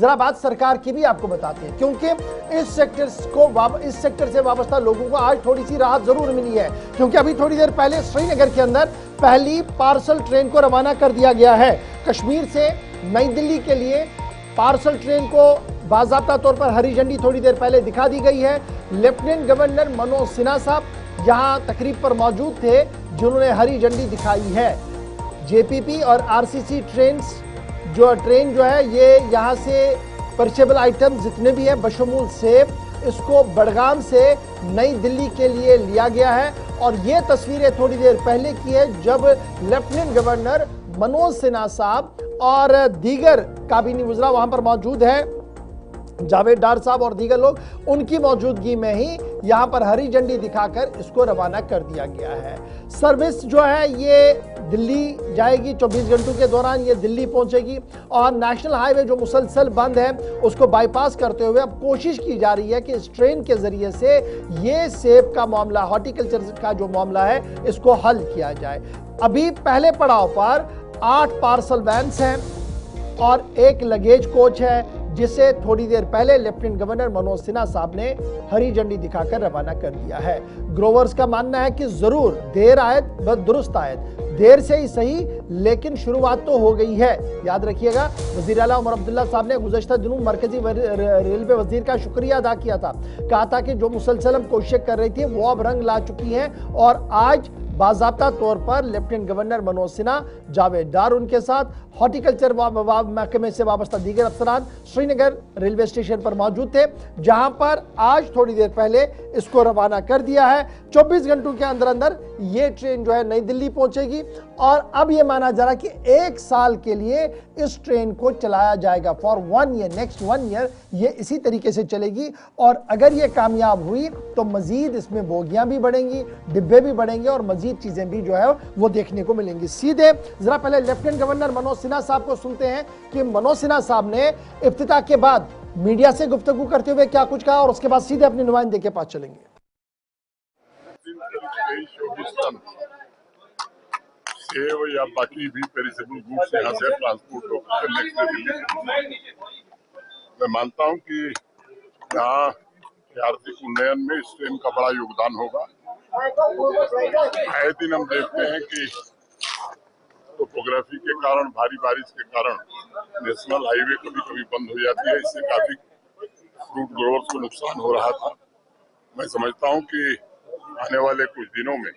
जरा बात सरकार की भी आपको बताते हैं, क्योंकि इस सेक्टर से वाबस्ता लोगों को आज थोड़ी सी राहत जरूर मिली है, क्योंकि अभी थोड़ी देर पहले श्रीनगर के अंदर पहली पार्सल ट्रेन को रवाना कर दिया गया है। कश्मीर से नई दिल्ली के लिए पार्सल ट्रेन को बाज़ाब्ता तौर पर हरी झंडी थोड़ी देर पहले दिखा दी गई है। लेफ्टिनेंट गवर्नर मनोज सिन्हा साहब यहां तकरीब पर मौजूद थे, जिन्होंने हरी झंडी दिखाई है। जेपीपी और आरसीसी ट्रेन जो है ये यहां से परचेबल आइटम जितने भी हैं बशमूल सेब, इसको बड़गाम से नई दिल्ली के लिए लिया गया है। और ये तस्वीरें थोड़ी देर पहले की है, जब लेफ्टिनेंट गवर्नर मनोज सिन्हा साहब और दीगर काबीनी वज़रा वहां पर मौजूद है, जावेद डार साहब और दीगर लोग, उनकी मौजूदगी में ही यहां पर हरी झंडी दिखाकर इसको रवाना कर दिया गया है। सर्विस जो है ये दिल्ली जाएगी, 24 घंटों के दौरान ये दिल्ली पहुंचेगी। और नेशनल हाईवे जो मुसलसल बंद है उसको बाईपास करते हुए अब कोशिश की जा रही है कि इस ट्रेन के जरिए से ये सेब का मामला, हॉर्टिकल्चर का जो मामला है, इसको हल किया जाए। अभी पहले पड़ाव पर 8 पार्सल वैन्स हैं और एक लगेज कोच है, जिसे थोड़ी देर पहले लेफ्टिनेंट गवर्नर मनोज सिन्हा साहब ने हरी झंडी दिखाकर रवाना कर दिया है। ग्रोवर्स का मानना है कि जरूर देर आयत बस दुरुस्त आयत, देर से ही सही लेकिन शुरुआत तो हो गई है। याद रखिएगा, वजीर आला उमर अब्दुल्ला साहब ने गुज़श्ता दिनों मरकजी रेलवे वजीर का शुक्रिया अदा किया था, कहा था कि जो मुसलसल हम कोशिशें कर रही थी वो अब रंग ला चुकी हैं। और आज बाज़ाब्ता तौर पर लेफ्टिनेंट गवर्नर मनोज सिन्हा, जावेद डार उनके साथ, हॉर्टिकल्चर महकमे से वाबस्ता दीगर अफसरान श्रीनगर रेलवे स्टेशन पर मौजूद थे, जहां पर आज थोड़ी देर पहले इसको रवाना कर दिया है। 24 घंटों के अंदर अंदर ये ट्रेन जो है नई दिल्ली पहुंचेगी। और अब ये माना जा रहा है कि 1 साल के लिए इस ट्रेन को चलाया जाएगा, फॉर 1 ईयर, नेक्स्ट 1 ईयर ये इसी तरीके से चलेगी। और अगर ये कामयाब हुई तो मजीद इसमें बोगियां भी बढ़ेंगी, डिब्बे भी बढ़ेंगे और मजीद चीजें भी जो है वो देखने को मिलेंगी। सीधे जरा पहले लेफ्टिनेंट गवर्नर मनोज सिन्हा साहब को सुनते हैं कि मनोज सिन्हा साहब ने इफ्तिताह के बाद मीडिया से गुफ्तगू करते हुए क्या कुछ कहा, और उसके बाद सीधे अपने नुमाइंदे के पास चलेंगे। सेब या बाकी भी पेरिसेबल गुड्स यहाँ से ट्रांसपोर्ट होकर मैं मानता हूँ कि यहाँ आर्थिक उन्नयन में इस ट्रेन का बड़ा योगदान होगा। आए दिन हम देखते हैं कि टोपोग्राफी के कारण, भारी बारिश के कारण नेशनल हाईवे कभी कभी बंद हो जाती है, इससे काफी फ्रूट ग्रोवर्स को नुकसान हो रहा था। मैं समझता हूँ कि आने वाले कुछ दिनों में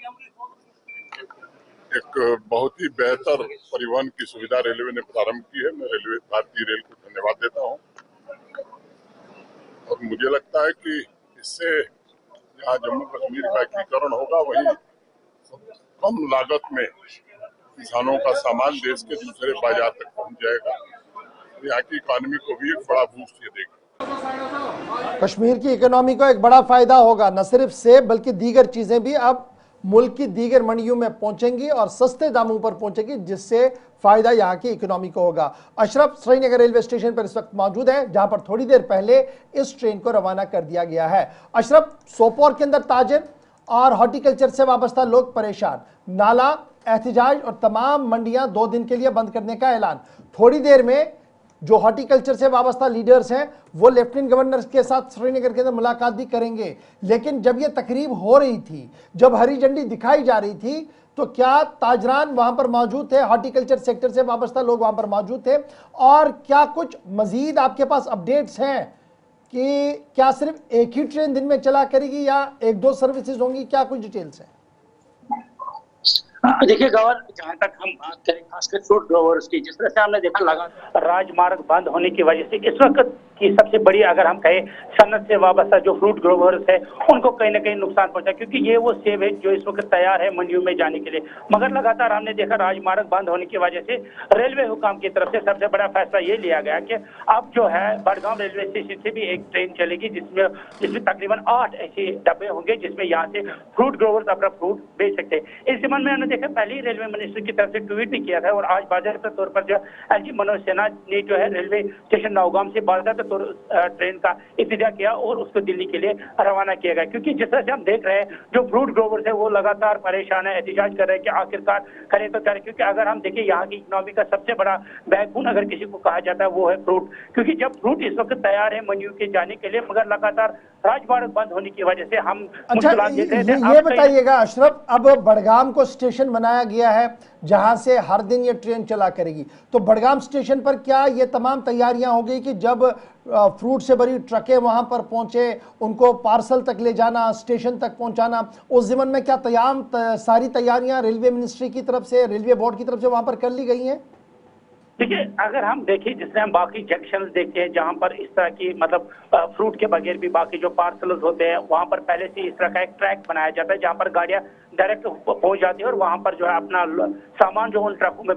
एक बहुत ही बेहतर परिवहन की सुविधा रेलवे ने प्रारंभ की है। मैं रेलवे, भारतीय रेल को धन्यवाद देता हूँ और मुझे लगता है कि इससे जहाँ जम्मू कश्मीर का एकीकरण होगा वहीं कम लागत में किसानों का सामान देश के दूसरे बाजार तक पहुँच जाएगा। यहाँ की इकोनॉमी को भी एक बड़ा बूस्ट ये देगा। कश्मीर की इकोनॉमी को एक बड़ा फायदा होगा, न सिर्फ सेब बल्कि दीगर चीजें भी अब मुल्क की दीगर मंडियों में पहुंचेंगी और सस्ते दामों पर पहुंचेंगी, जिससे फायदा यहाँ की इकोनॉमी को होगा। अशरफ श्रीनगर रेलवे स्टेशन पर इस वक्त मौजूद है, जहां पर थोड़ी देर पहले इस ट्रेन को रवाना कर दिया गया है। अशरफ, सोपोर के अंदर ताजिर और हॉर्टिकल्चर से वाबस्ता लोग परेशान, नाला, एहतजाज और तमाम मंडियां 2 दिन के लिए बंद करने का ऐलान। थोड़ी देर में जो हॉर्टिकल्चर से वाबस्ता लीडर्स हैं वो लेफ्टिनेंट गवर्नर के साथ श्रीनगर के अंदर मुलाकात भी करेंगे। लेकिन जब ये तकरीब हो रही थी, जब हरी झंडी दिखाई जा रही थी, तो क्या ताजरान वहां पर मौजूद थे, हॉर्टिकल्चर सेक्टर से वाबस्ता लोग वहां पर मौजूद थे? और क्या कुछ मजीद आपके पास अपडेट्स हैं कि क्या सिर्फ एक ही ट्रेन दिन में चला करेगी या 1-2 सर्विसेज होंगी? क्या कुछ डिटेल्स हैं? देखिए गवर, जहाँ तक हम बात करें खासकर फ्रूट ग्रोवर्स की, जिस तरह से हमने देखा लगा राजमार्ग बंद होने की वजह से इस वक्त की सबसे बड़ी, अगर हम कहें, सनत से वाबस्ता जो फ्रूट ग्रोवर्स है उनको कहीं ना कहीं नुकसान पहुंचा, क्योंकि ये वो सेब है जो इस वक्त तैयार है मंडियों में जाने के लिए। मगर लगातार हमने देखा राजमार्ग बंद होने की वजह से रेलवे हुकाम की तरफ से सबसे बड़ा फैसला ये लिया गया कि अब जो है बड़गाम रेलवे स्टेशन से भी एक ट्रेन चलेगी, जिसमें तकरीबन 8 ऐसे डब्बे होंगे जिसमें यहाँ से फ्रूट ग्रोवर्स अपना फ्रूट बेच सकते हैं। इस संबंध में हमने देखा पहले ही रेलवे मिनिस्टर की तरफ से ट्वीट भी किया था और आज बाकायदा तौर पर जो एलजी मनोज सिन्हा ने जो है रेलवे स्टेशन नौगाम से बाकायदा को ट्रेन का इब्तिदा किया और उसको दिल्ली के लिए रवाना किया गया। क्योंकि जिस तरह से हम देख रहे हैं जो फ्रूट ग्रोवर्स है वो लगातार परेशान है, एहतिजाज कर रहे हैं कि आखिरकार करें तो करें। क्योंकि अगर हम देखें यहाँ की इकोनॉमी का सबसे बड़ा बैकबोन अगर किसी को कहा जाता है वो है फ्रूट। क्योंकि जब फ्रूट इस वक्त तैयार है मंडियों के जाने के लिए, मगर लगातार राजमार्ग बंद होने की वजह से हम अच्छा, ये बताइएगा अशरफ, अब बड़गाम को स्टेशन बनाया गया है जहां से हर दिन ये ट्रेन चला करेगी, तो बड़गाम स्टेशन पर क्या ये तमाम तैयारियां हो गई कि जब फ्रूट से भरी ट्रकें वहां पर पहुंचे उनको पार्सल तक ले जाना, स्टेशन तक पहुंचाना, उस ज़िम्मन में क्या सारी तैयारियां रेलवे मिनिस्ट्री की तरफ से, रेलवे बोर्ड की तरफ से वहां पर कर ली गई हैं? देखिए, अगर हम देखें जिससे हम बाकी जंक्शन देखते हैं जहां पर इस तरह की मतलब फ्रूट के बगैर भी बाकी जो पार्सल्स होते हैं वहां पर पहले से इस तरह का एक ट्रैक बनाया जाता है जहां पर गाड़ियां डायरेक्ट पहुंच जाती है और वहां पर जो है अपना सामान जो उन ट्रकों में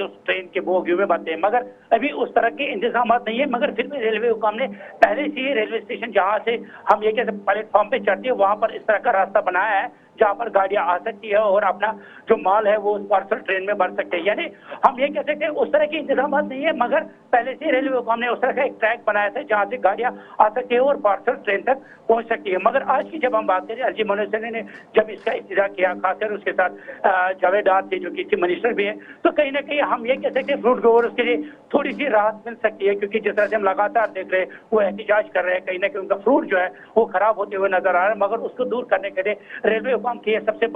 उस ट्रेन के बोगियों में भरते हैं। मगर अभी उस तरह के इंतजाम नहीं है, मगर फिर भी रेलवे हुकाम ने पहले से ही रेलवे स्टेशन जहां से हम ये कहते प्लेटफॉर्म पे चढ़ते हैं वहां पर इस तरह का रास्ता बनाया है जहां पर गाड़ियां आ सकती है और अपना जो माल है वो पार्सल ट्रेन में भर सकते हैं। यानी हम ये कह सकते हैं उस तरह के इंतजाम नहीं है, मगर पहले से रेलवे हुकाम ने उस तरह का एक ट्रैक बनाया था जहां से गाड़ियां आ सकती है और पार्सल ट्रेन तक पहुंच सकती है। मगर आज की जब हम बात करें, अरजी मनोज सिन्हा ने जब इसका इब्तिदा किया, खासकर उसके साथ जावेद थे जो कि चीफ मिनिस्टर भी है, तो कहीं ना कहीं हम ये कह सकते हैं फ्रूट ग्रोवर्स के लिए थोड़ी सी राहत मिल सकती है। क्योंकि जिस तरह से हम लगातार देख रहे हैं वो एहतिजाज कर रहे हैं, कहीं ना कहीं उनका फ्रूट जो है वो खराब होते हुए नजर आ रहा है। मगर उसको दूर करने के लिए रेलवे हुकाम की सबसे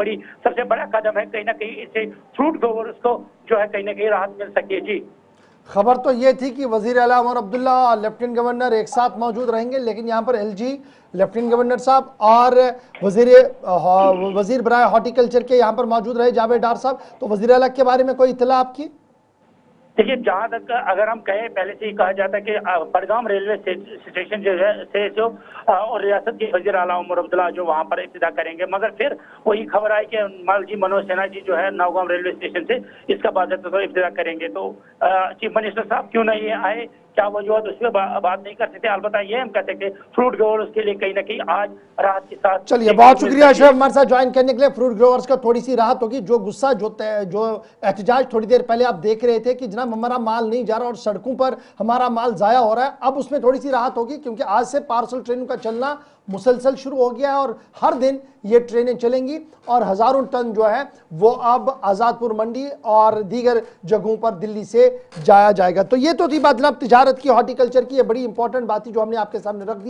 बड़ा कदम है, कहीं ना कहीं इससे फ्रूट ग्रोवर्स को जो है कहीं ना कहीं राहत मिल सकती है। जी, खबर तो ये थी कि वजीर आला उमर अब्दुल्ला और लेफ्टिनेंट गवर्नर एक साथ मौजूद रहेंगे, लेकिन यहाँ पर एलजी, लेफ्टिनेंट गवर्नर साहब और वजीर बराए हॉर्टिकल्चर के यहाँ पर मौजूद रहे जावेद डार साहब। तो वजीर आला के बारे में कोई इत्तला आपकी? देखिए, जहां तक अगर हम कहें, पहले से ही कहा जाता है कि बड़गाम रेलवे स्टेशन जो है से जो और रियासत के वजीर आला उमर अब्दुल्ला जो वहां पर इब्तिदा करेंगे, मगर फिर वही खबर आई कि मालजी मनोज सिन्हा जी जो है नौगाम रेलवे स्टेशन से इसका बाकायदा इब्तिदा करेंगे। तो चीफ मिनिस्टर साहब क्यों नहीं आए, क्या वजूहत, उस पर बात नहीं कर सकते। अलबत्ता ये हम कह सकते फ्रूट ग्रोवर्स के लिए कहीं ना कहीं आज राहत के साथ। चलिए, बहुत शुक्रिया अशरफ हमारे साथ ज्वाइन करने के लिए। फ्रूट ग्रोवर्स का थोड़ी सी राहत होगी, जो गुस्सा जो एहतजाज थोड़ी देर पहले आप देख रहे थे कि जनाब हमारा माल नहीं जा रहा और सड़कों पर हमारा माल जाया हो रहा है, अब उसमें थोड़ी सी राहत होगी क्योंकि आज से पार्सल ट्रेनों का चलना मुसलसल शुरू हो गया है और हर दिन ये ट्रेनें चलेंगी और हजारों टन जो है वो अब आज़ादपुर मंडी और दीगर जगहों पर दिल्ली से जाया जाएगा। तो ये तो थी बात जनाब तिजारत की, हॉर्टिकल्चर की, ये बड़ी इंपॉर्टेंट बात थी जो हमने आपके सामने रख दी।